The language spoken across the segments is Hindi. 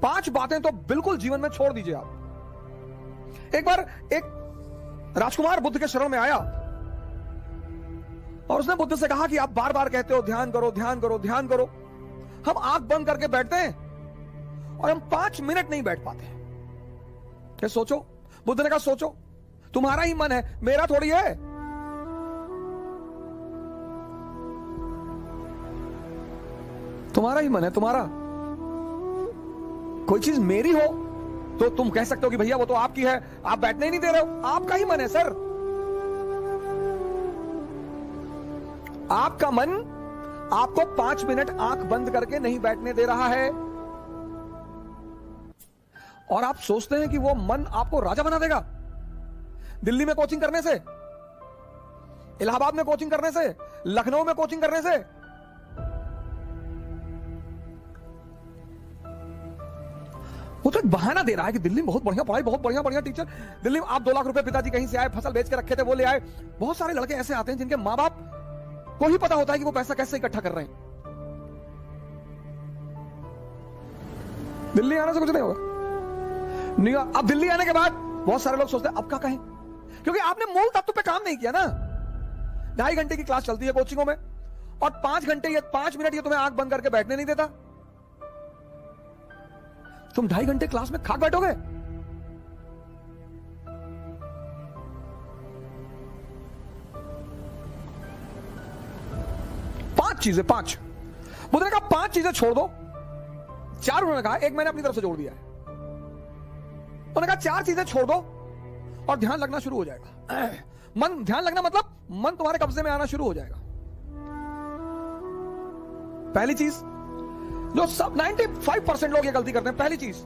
5 बातें तो बिल्कुल जीवन में छोड़ दीजिए आप। एक बार एक राजकुमार बुद्ध के शरण में आया और उसने बुद्ध से कहा कि आप बार बार कहते हो ध्यान करो ध्यान करो ध्यान करो, हम आंख बंद करके बैठते हैं और हम 5 मिनट नहीं बैठ पाते। क्या सोचो? बुद्ध ने कहा सोचो, तुम्हारा ही मन है, मेरा थोड़ी है। तुम्हारा ही मन है, तुम्हारा। कोई चीज मेरी हो तो तुम कह सकते हो कि भैया वो तो आपकी है, आप बैठने ही नहीं दे रहे हो। आपका ही मन है सर। आपका मन आपको 5 मिनट आंख बंद करके नहीं बैठने दे रहा है और आप सोचते हैं कि वो मन आपको राजा बना देगा। दिल्ली में कोचिंग करने से, इलाहाबाद में कोचिंग करने से, लखनऊ में कोचिंग करने से, वो तो एक बहाना दे रहा है कि दिल्ली में बहुत बढ़िया पढ़ाई, बहुत बढ़िया बढ़िया टीचर। दिल्ली में आप 2 लाख रुपए पिताजी कहीं से आए, फसल बेच के रखे थे, वो ले आए। बहुत सारे लड़के ऐसे आते हैं जिनके मां बाप को ही पता होता है कि वो पैसा कैसे इकट्ठा कर रहे हैं। दिल्ली आने से कुछ नहीं होगा। नहीं, अब दिल्ली आने के बाद बहुत सारे लोग सोचते हैं अब क्या कहें, क्योंकि आपने मूल तत्व पे काम नहीं किया ना। 2.5 घंटे की क्लास चलती है कोचिंगों में और 5 घंटे या 5 मिनट ये तुम्हें आंख बंद करके बैठने नहीं देता। तुम 2.5 घंटे क्लास में खाक बैठोगे? पांच बुद्ध ने कहा 5 चीजें छोड़ दो। 4 उन्होंने कहा, एक मैंने अपनी तरफ से जोड़ दिया है। उन्होंने कहा 4 चीजें छोड़ दो और ध्यान लगना शुरू हो जाएगा। मन ध्यान लगना मतलब मन तुम्हारे कब्जे में आना शुरू हो जाएगा। पहली चीज जो सब 95% लोग ये गलती करते हैं, पहली चीज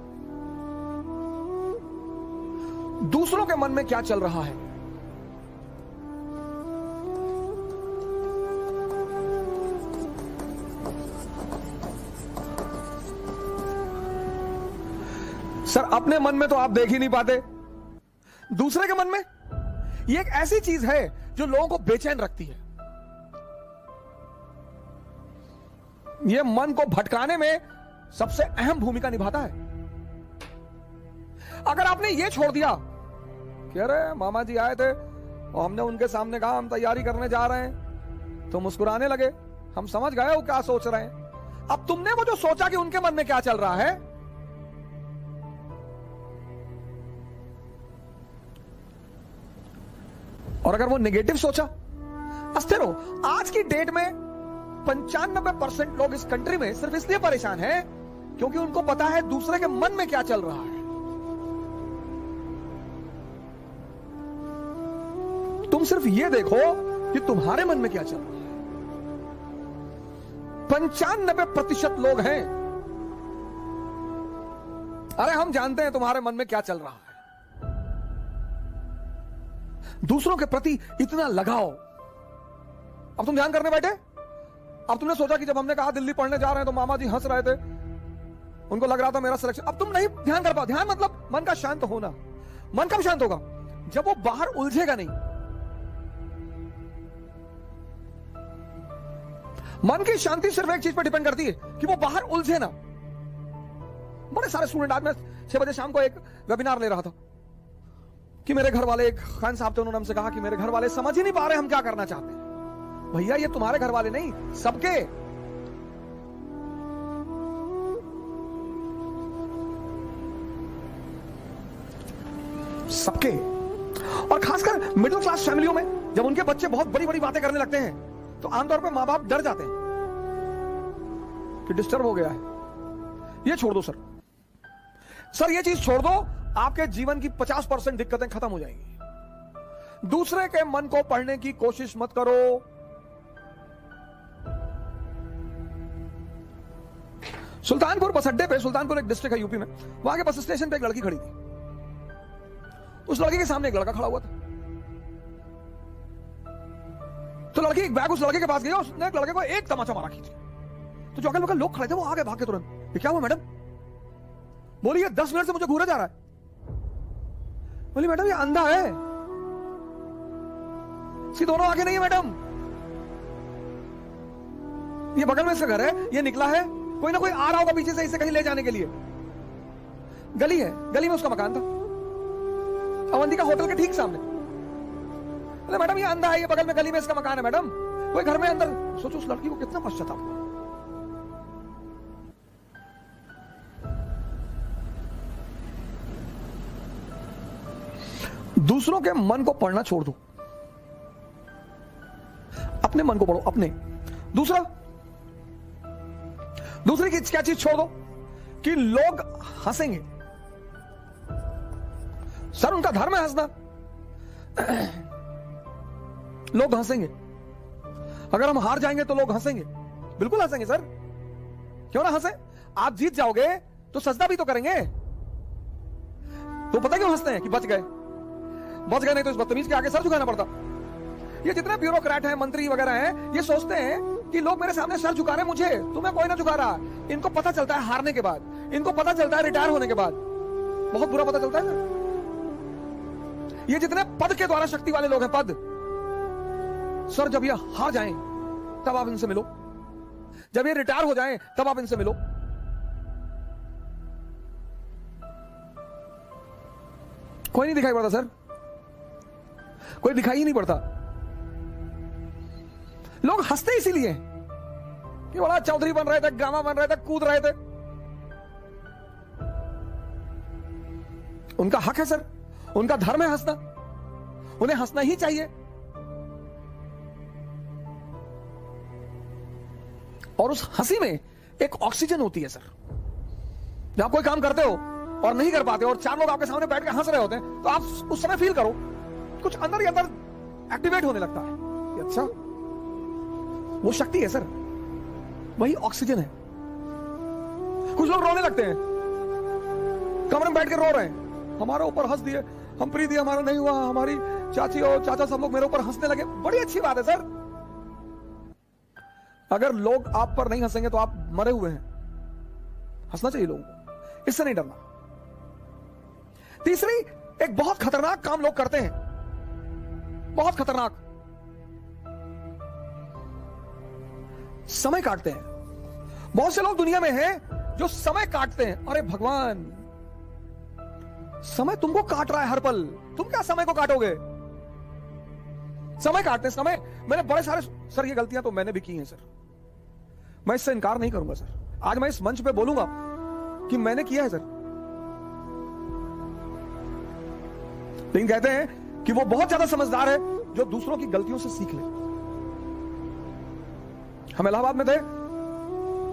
दूसरों के मन में क्या चल रहा है। सर अपने मन में तो आप देख ही नहीं पाते, दूसरे के मन में। ये एक ऐसी चीज है जो लोगों को बेचैन रखती है। ये मन को भटकाने में सबसे अहम भूमिका निभाता है। अगर आपने ये छोड़ दिया कि अरे मामा जी आए थे और हमने उनके सामने कहा हम तैयारी करने जा रहे हैं, तो मुस्कुराने लगे, हम समझ गए वो क्या सोच रहे हैं। अब तुमने वो जो सोचा कि उनके मन में क्या चल रहा है, और अगर वो नेगेटिव सोचा, अस्थिर हो। आज की डेट में 95% लोग इस कंट्री में सिर्फ इसलिए परेशान हैं क्योंकि उनको पता है दूसरे के मन में क्या चल रहा है। तुम सिर्फ ये देखो कि तुम्हारे मन में क्या चल रहा है। 95% लोग हैं, अरे हम जानते हैं तुम्हारे मन में क्या चल रहा है। दूसरों के प्रति इतना लगाव। अब तुम ध्यान करने बैठे, अब तुमने सोचा कि जब हमने कहा दिल्ली पढ़ने जा रहे हैं तो मामा जी हंस रहे थे, उनको लग रहा था मेरा सिलेक्शन। अब तुम नहीं ध्यान कर पा। ध्यान मतलब मन का शांत होना। मन कब शांत होगा? जब वो बाहर उलझेगा नहीं। मन की शांति सिर्फ एक चीज पर डिपेंड करती है कि वो बाहर उलझे ना। बड़े सारे स्टूडेंट, आज मैं 6 बजे शाम को एक वेबिनार ले रहा था कि मेरे घर वाले, एक खान साहब थे, उन्होंने हमसे कहा कि मेरे घर वाले समझ ही नहीं पा रहे हम क्या करना चाहते हैं। भैया ये तुम्हारे घर वाले नहीं, सबके। सबके। और खासकर मिडिल क्लास फैमिलियों में जब उनके बच्चे बहुत बड़ी बड़ी बातें करने लगते हैं तो आमतौर पर मां बाप डर जाते हैं कि डिस्टर्ब हो गया है। ये छोड़ दो सर। सर ये चीज छोड़ दो, आपके जीवन की 50% दिक्कतें खत्म हो जाएंगी। दूसरे के मन को पढ़ने की कोशिश मत करो। सुल्तानपुर बस अड्डे पे, सुल्तानपुर एक डिस्ट्रिक्ट है यूपी में, वहां के बस स्टेशन पे एक लड़की खड़ी थी। उस लड़की के सामने एक लड़का खड़ा हुआ था। तो लड़की एक बैग उस लड़के के पास गई और उसने एक लड़के को एक तमाचा मारा खींच। तो जो अगल बगल लोग खड़े थे वो आगे भाग के तुरंत, ये क्या हुआ मैडम? बोली ये 10 मिनट से मुझे घूरा जा रहा है। बोली मैडम ये अंधा है, इसकी दोनों आंखें नहीं है मैडम। ये बगल में इसका घर है, ये निकला है, कोई ना कोई आ रहा होगा पीछे से इसे कहीं ले जाने के लिए। गली है, गली में उसका मकान था, अवंतिका होटल के ठीक सामने। अरे मैडम ये अंधा है, ये बगल में गली में इसका मकान है मैडम, कोई घर में अंदर। सोचो उस लड़की को कितना पश्चाताप हुआ। दूसरों के मन को पढ़ना छोड़ दो, अपने मन को पढ़ो, अपने। दूसरी की क्या चीज छोड़ दो कि लोग हंसेंगे। सर उनका धर्म है हंसना, लोग हंसेंगे। अगर हम हार जाएंगे तो लोग हंसेंगे, बिल्कुल हंसेंगे सर, क्यों ना हंसे। आप जीत जाओगे तो सजदा भी तो करेंगे। तो पता क्यों हंसते हैं कि बच गए नहीं तो इस बदतमीज के आगे सर झुकाना पड़ता। ये जितने ब्यूरोक्रेट हैं, मंत्री वगैरह हैं, ये सोचते हैं कि लोग मेरे सामने सर झुका रहे, मुझे तुम्हें कोई ना झुका रहा। इनको पता चलता है हारने के बाद, इनको पता चलता है रिटायर होने के बाद, बहुत बुरा पता चलता है सर। ये जितने पद के द्वारा शक्ति वाले लोग हैं, पद, सर जब ये हार जाएं तब आप इनसे मिलो, जब ये रिटायर हो जाएं तब आप इनसे मिलो। कोई नहीं दिखाई पड़ता सर, कोई दिखाई ही नहीं पड़ता। लोग हंसते इसीलिए कि बड़ा चौधरी बन रहे थे, गामा बन रहे थे, कूद रहे थे। उनका हक है सर, उनका धर्म है हंसना, उन्हें हंसना ही चाहिए। और उस हंसी में एक ऑक्सीजन होती है सर। जब आप कोई काम करते हो और नहीं कर पाते और चार लोग आपके सामने बैठ के हंस रहे होते हैं, तो आप उस समय फील करो कुछ अंदर ही अंदर एक्टिवेट होने लगता है। अच्छा, वो शक्ति है सर, वही ऑक्सीजन है। कुछ लोग रोने लगते हैं, कमरे में बैठ के रो रहे हैं, हमारे ऊपर हंस दिए, हम प्रीत दिए, हमारा नहीं हुआ, हमारी चाची और चाचा सब लोग मेरे ऊपर हंसने लगे। बड़ी अच्छी बात है सर। अगर लोग आप पर नहीं हंसेंगे तो आप मरे हुए हैं। हंसना चाहिए लोगों को, इससे नहीं डरना। तीसरी, एक बहुत खतरनाक काम लोग करते हैं, बहुत खतरनाक, समय काटते हैं। बहुत से लोग दुनिया में हैं जो समय काटते हैं। अरे भगवान, समय तुमको काट रहा है हर पल, तुम क्या समय को काटोगे। समय काटते हैं, समय। मैंने बड़े सारे सर, ये गलतियां तो मैंने भी की हैं सर, मैं इससे इनकार नहीं करूंगा सर। आज मैं इस मंच पे बोलूंगा कि मैंने किया है सर। लेकिन कहते हैं कि वो बहुत ज्यादा समझदार है जो दूसरों की गलतियों से सीख ले। हम इलाहाबाद में थे,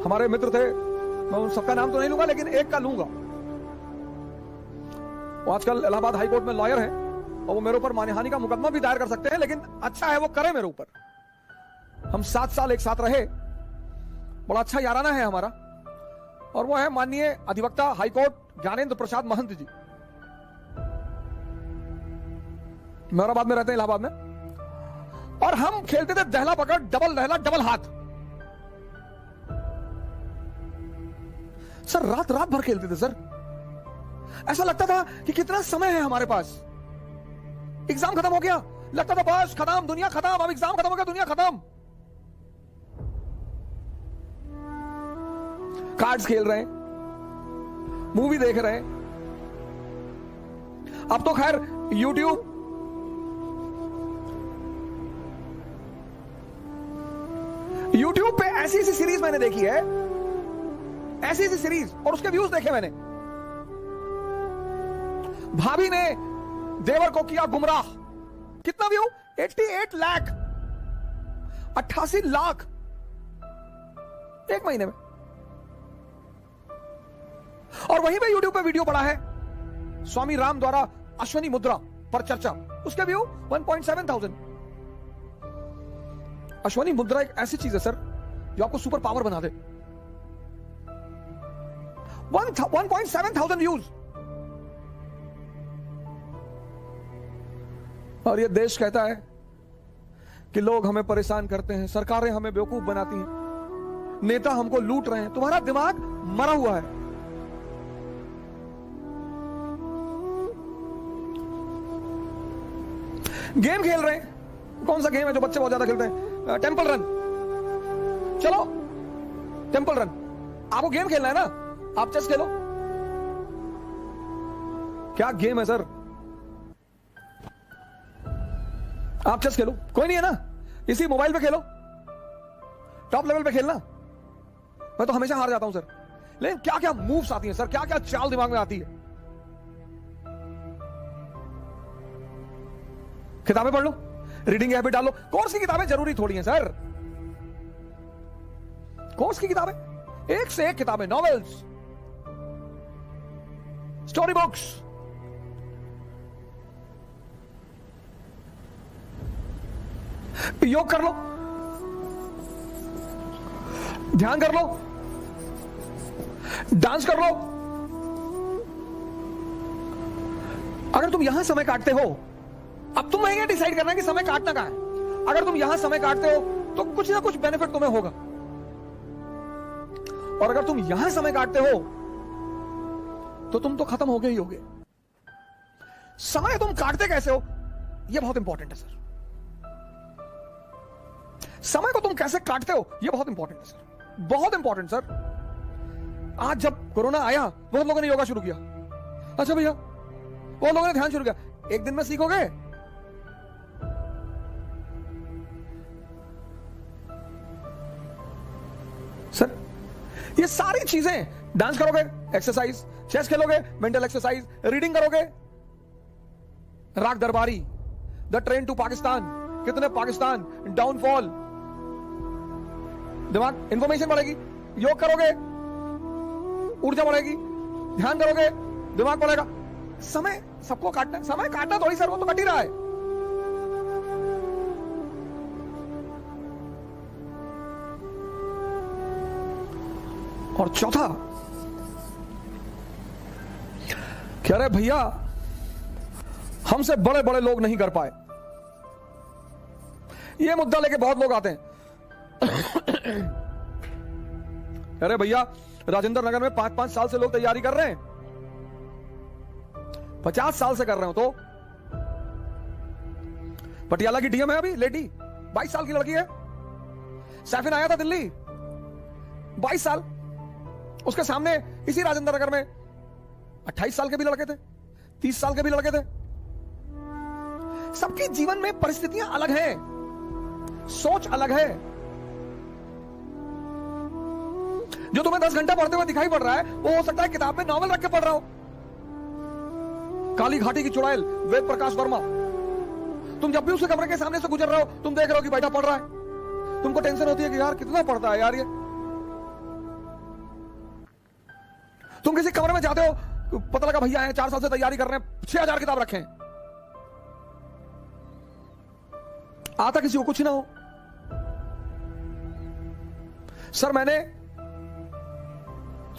हमारे मित्र थे, मैं उन सबका नाम तो नहीं लूंगा लेकिन एक का लूंगा। वो आजकल इलाहाबाद हाई कोर्ट में लॉयर है और वो मेरे ऊपर मानहानि का मुकदमा भी दायर कर सकते हैं, लेकिन अच्छा है वो करे मेरे ऊपर। हम 7 साल एक साथ रहे, बड़ा अच्छा याराना है हमारा। और वो है माननीय अधिवक्ता हाईकोर्ट ज्ञानेंद्र प्रसाद महंत जी, मेहराबाद में रहते हैं, इलाहाबाद में। और हम खेलते थे दहला पकड़, डबल दहला, डबल हाथ। सर रात रात भर खेलते थे सर। ऐसा लगता था कि कितना समय है हमारे पास। एग्जाम खत्म हो गया, लगता था बस खत्म, दुनिया खत्म। अब एग्जाम खत्म हो गया, दुनिया खत्म। कार्ड्स खेल रहे हैं, मूवी देख रहे हैं। अब तो खैर यूट्यूब पे ऐसी ऐसी सीरीज मैंने देखी है, ऐसी ऐसी सीरीज, और उसके व्यूज देखे मैंने। भाभी ने देवर को किया गुमराह, कितना व्यू? 88 लाख, 88 लाख एक महीने में। और वहीं पे यूट्यूब पे वीडियो पड़ा है स्वामी राम द्वारा अश्वनी मुद्रा पर चर्चा, उसके व्यू 1.7,000। अश्वनी मुद्रा एक ऐसी चीज है सर जो आपको सुपर पावर बना दे। 1.7,000 व्यूज। और ये देश कहता है कि लोग हमें परेशान करते हैं, सरकारें हमें बेवकूफ बनाती हैं, नेता हमको लूट रहे हैं। तुम्हारा दिमाग मरा हुआ है। गेम खेल रहे हैं, कौन सा गेम है जो बच्चे बहुत ज्यादा खेलते हैं? Temple run. चलो टेंपल रन, आपको गेम खेलना है ना, आप चेस खेलो। क्या गेम है सर। आप चेस खेलो, कोई नहीं है ना, इसी मोबाइल पे खेलो, टॉप लेवल पे खेलना। मैं तो हमेशा हार जाता हूं सर। लेकिन क्या क्या मूव्स आती हैं सर, क्या क्या चाल दिमाग में आती है। किताबें पढ़ लो, रीडिंग हैबिट डालो। कोर्स की किताबें जरूरी थोड़ी हैं सर। कोर्स की किताबें, एक से एक किताबें, नॉवेल्स, स्टोरी बुक्स। योग कर लो, ध्यान कर लो, डांस कर लो। अगर तुम यहां समय काटते हो, अब तुम ये डिसाइड करना है कि समय काटना कहां है। अगर तुम यहां समय काटते हो तो कुछ ना कुछ बेनिफिट तुम्हें होगा, और अगर तुम यहां समय काटते हो तो तुम तो खत्म हो गए ही होगे। समय तुम काटते कैसे हो, यह बहुत इंपॉर्टेंट है सर। समय को तुम कैसे काटते हो, यह बहुत इंपॉर्टेंट है सर, बहुत इंपॉर्टेंट सर। आज जब कोरोना आया, बहुत लोगों ने योगा शुरू किया। अच्छा भैया, बहुत लोगों ने ध्यान शुरू किया। एक दिन में सीखोगे? सर ये सारी चीजें, डांस करोगे एक्सरसाइज, चेस खेलोगे मेंटल एक्सरसाइज, रीडिंग करोगे राग दरबारी, द ट्रेन टू पाकिस्तान, कितने पाकिस्तान, डाउनफॉल, दिमाग इंफॉर्मेशन बढ़ेगी। योग करोगे ऊर्जा बढ़ेगी, ध्यान करोगे दिमाग बढ़ेगा। समय सबको काटना है, समय काटना थोड़ी सर, वो तो कट ही रहा है। और चौथा, कह रहे भैया हमसे बड़े बड़े लोग नहीं कर पाए। ये मुद्दा लेके बहुत लोग आते हैं। अरे भैया राजेंद्र नगर में 5-5 साल से लोग तैयारी कर रहे हैं, 50 साल से कर रहे हो। तो पटियाला की डीएम है अभी लेडी, 22 साल की लड़की है। सैफिन आया था दिल्ली, 22 साल। उसके सामने इसी राजेंद्र नगर में 28 साल के भी लड़के थे, 30 साल के भी लड़के थे। सबके जीवन में परिस्थितियां अलग हैं, सोच अलग है। जो तुम्हें 10 घंटा पढ़ते हुए दिखाई पड़ रहा है, वो हो सकता है किताब में नॉवल रख के पढ़ रहा हो। काली घाटी की चुड़ैल, वेद प्रकाश वर्मा, तुम जब भी उसके कमरे के सामने से गुजर रहे हो, तुम देख रहे हो कि बैठा पढ़ रहा है। तुमको टेंशन होती है कि यार कितना पढ़ता है यार ये। तुम किसी कमरे में जाते हो, पता लगा भैया है 4 साल से तैयारी कर रहे हैं, 6000 किताब रखे हैं। आता किसी को कुछ ना हो। सर मैंने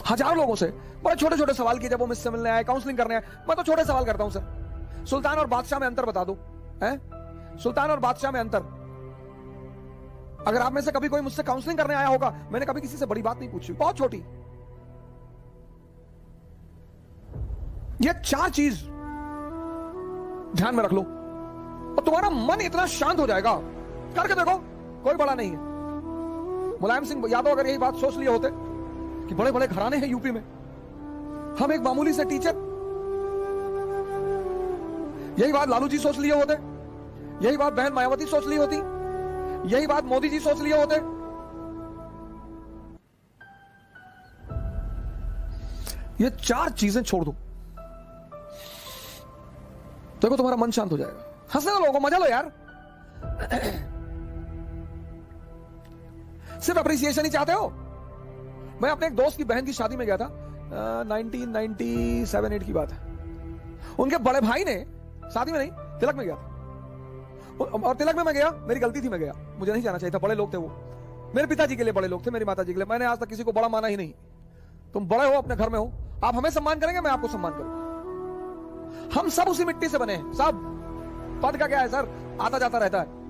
हजारों लोगों से बड़े छोटे छोटे सवाल किए, जब वो मुझसे मिलने आए, काउंसलिंग करने आए। मैं तो छोटे सवाल करता हूं सर, सुल्तान और बादशाह में अंतर बता दो, हैं? सुल्तान और बादशाह में अंतर। अगर आप में से कभी कोई मुझसे काउंसलिंग करने आया होगा, मैंने कभी किसी से बड़ी बात नहीं पूछी, बहुत छोटी। ये 4 चीज ध्यान में रख लो और तुम्हारा मन इतना शांत हो जाएगा। करके देखो, कोई बड़ा नहीं है। मुलायम सिंह यादव अगर यही बात सोच लिए होते कि बड़े बड़े घराने हैं यूपी में, हम एक मामूली से टीचर, यही बात लालू जी सोच लिए होते, यही बात बहन मायावती सोच ली होती, यही बात मोदी जी सोच लिए होते। ये 4 चीजें छोड़ दो, देखो तुम्हारा मन शांत हो जाएगा। हंसने दो लोगों को, मजा लो यार। सिर्फ अप्रिसिएशन ही चाहते हो। मैं अपने एक दोस्त की बहन की शादी में गया था, 1997-8 की बात है। उनके बड़े भाई ने, शादी में नहीं, तिलक में गया था। और तिलक में मैं गया, मेरी गलती थी, मैं गया, मुझे नहीं जाना चाहिए था। बड़े लोग थे वो, मेरे पिताजी के लिए बड़े लोग थे, मेरी माता जी के लिए। मैंने आज तक किसी को बड़ा माना ही नहीं। तुम बड़े हो, अपने घर में हो, आप हमें सम्मान करेंगे, मैं आपको सम्मान करूंगा। हम सब उसी मिट्टी से बने हैं, सब। पद का क्या है सर, आता जाता रहता है।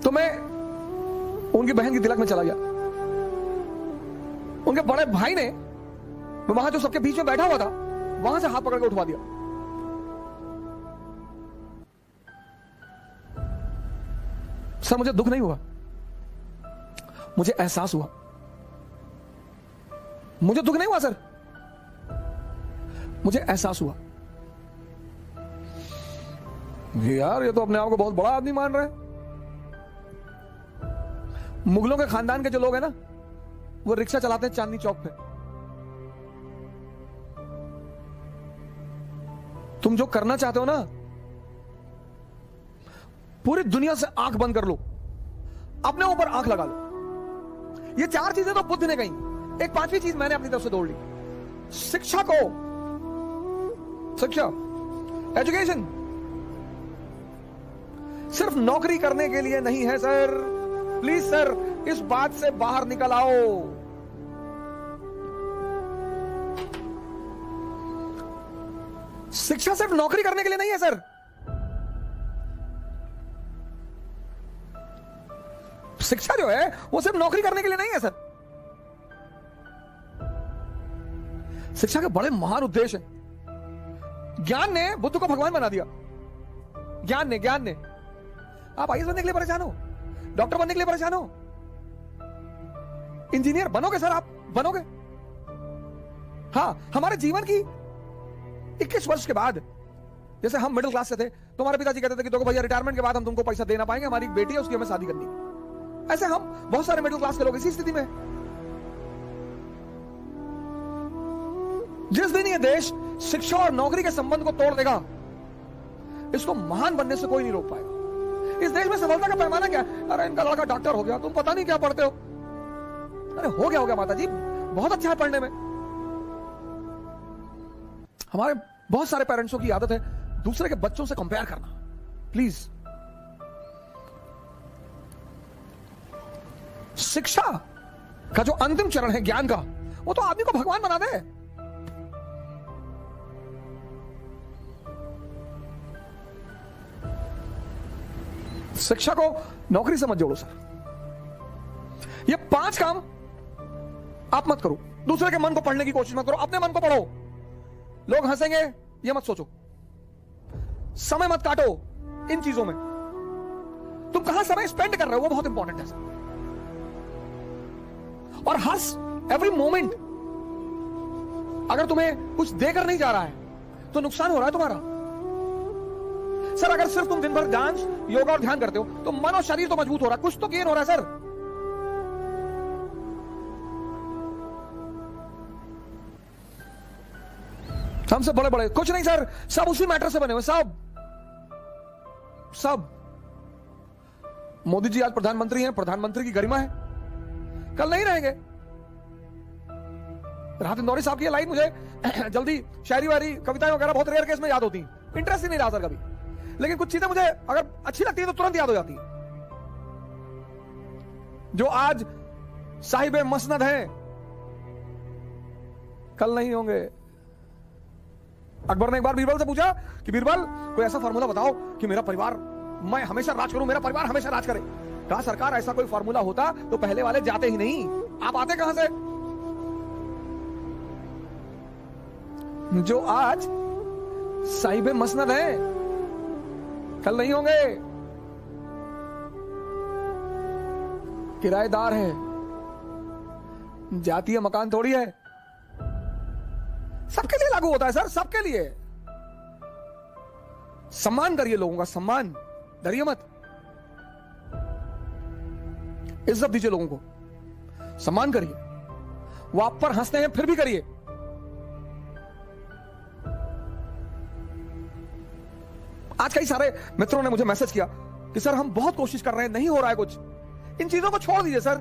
तो मैं उनकी बहन की तिलक में चला गया। उनके बड़े भाई ने, मैं वहां जो सबके बीच में बैठा हुआ था, वहां से हाथ पकड़ के उठवा दिया। सर मुझे दुख नहीं हुआ, मुझे एहसास हुआ मुझे दुख नहीं हुआ सर, मुझे एहसास हुआ यार ये तो अपने आप को बहुत बड़ा आदमी मान रहे हैं। मुगलों के खानदान के जो लोग हैं ना, वो रिक्शा चलाते हैं चांदनी चौक पे। तुम जो करना चाहते हो ना, पूरी दुनिया से आंख बंद कर लो, अपने ऊपर आंख लगा लो। ये चार चीजें तो बुद्ध ने कही, एक पांचवी चीज मैंने अपनी तरफ से जोड़ ली। शिक्षा को, शिक्षा, एजुकेशन सिर्फ नौकरी करने के लिए नहीं है सर। प्लीज सर, इस बात से बाहर निकल आओ। शिक्षा सिर्फ नौकरी करने के लिए नहीं है सर। शिक्षा जो है वो सिर्फ नौकरी करने के लिए नहीं है सर। शिक्षा के बड़े महान उद्देश्य हैं। ज्ञान ने बुद्ध को भगवान बना दिया। ज्ञान ने आप आईएएस बनने के लिए परेशान हो, डॉक्टर बनने के लिए परेशान हो, इंजीनियर बनोगे सर, आप बनोगे। हां, हमारे जीवन की 21 वर्ष के बाद, जैसे हम मिडिल क्लास से थे, तो हमारे पिताजी कहते थे कि देखो भैया रिटायरमेंट के बाद हम तुमको पैसा दे ना पाएंगे, हमारी एक बेटी है उसकी हमें शादी करनी है। ऐसे हम बहुत सारे मिडिल क्लास के लोग इसी स्थिति में। जिस दिन ये देश शिक्षा और नौकरी के संबंध को तोड़ देगा, इसको महान बनने से कोई नहीं रोक पाएगा। इस देश में सफलता का पैमाना क्या है? अरे इनका लड़का डॉक्टर हो गया, तुम पता नहीं क्या पढ़ते हो। अरे हो गया माता जी, बहुत अच्छा है पढ़ने में। हमारे बहुत सारे पेरेंट्सों की आदत है दूसरे के बच्चों से कंपेयर करना। प्लीज, शिक्षा का जो अंतिम चरण है ज्ञान का, वो तो आदमी को भगवान बना दे। शिक्षा को नौकरी से मत जोड़ो सर। ये 5 काम आप मत करो। दूसरे के मन को पढ़ने की कोशिश मत करो, अपने मन को पढ़ो। लोग हंसेंगे ये मत सोचो, समय मत काटो इन चीजों में। तुम कहां समय स्पेंड कर रहे हो वो बहुत इंपॉर्टेंट है सर। और हर एवरी मोमेंट, अगर तुम्हें कुछ देकर नहीं जा रहा है तो नुकसान हो रहा है तुम्हारा सर। अगर सिर्फ तुम दिन भर डांस, योगा और ध्यान करते हो तो मन और शरीर तो मजबूत हो रहा है, कुछ तो गेन हो रहा है सर। हमसे बड़े बड़े कुछ नहीं सर, सब उसी मैटर से बने हुए, सब। मोदी जी आज प्रधानमंत्री हैं, प्रधानमंत्री की गरिमा है, कल नहीं रहेंगे। राहत इंदौरी साहब की लाइन मुझे जल्दी शायरी वारी कविताएं वगैरह बहुत रेयर केस में याद होती, इंटरेस्ट ही नहीं रहा सर कभी, लेकिन कुछ चीजें मुझे अगर अच्छी लगती है तो तुरंत याद हो जाती है। जो आज साहिब मसनद हैं, कल नहीं होंगे। अकबर ने एक बार बीरबल से पूछा कि बीरबल कोई ऐसा फार्मूला बताओ कि मेरा परिवार, मैं हमेशा राज करूं, मेरा परिवार हमेशा राज करे। कहा सरकार ऐसा कोई फार्मूला होता तो पहले वाले जाते ही नहीं, आप आते कहां से? जो आज साहिब मसनद है कल नहीं होंगे, किराएदार है, जातीय मकान थोड़ी है। सबके लिए लागू होता है सर, सबके लिए। सम्मान करिए लोगों का, सम्मान डरिए मत, इज्जत दीजिए लोगों को, सम्मान करिए। वो आप पर हंसते हैं फिर भी करिए। आज कई सारे मित्रों ने मुझे मैसेज किया कि सर हम बहुत कोशिश कर रहे हैं, नहीं हो रहा है कुछ। इन चीजों को छोड़ दीजिए सर।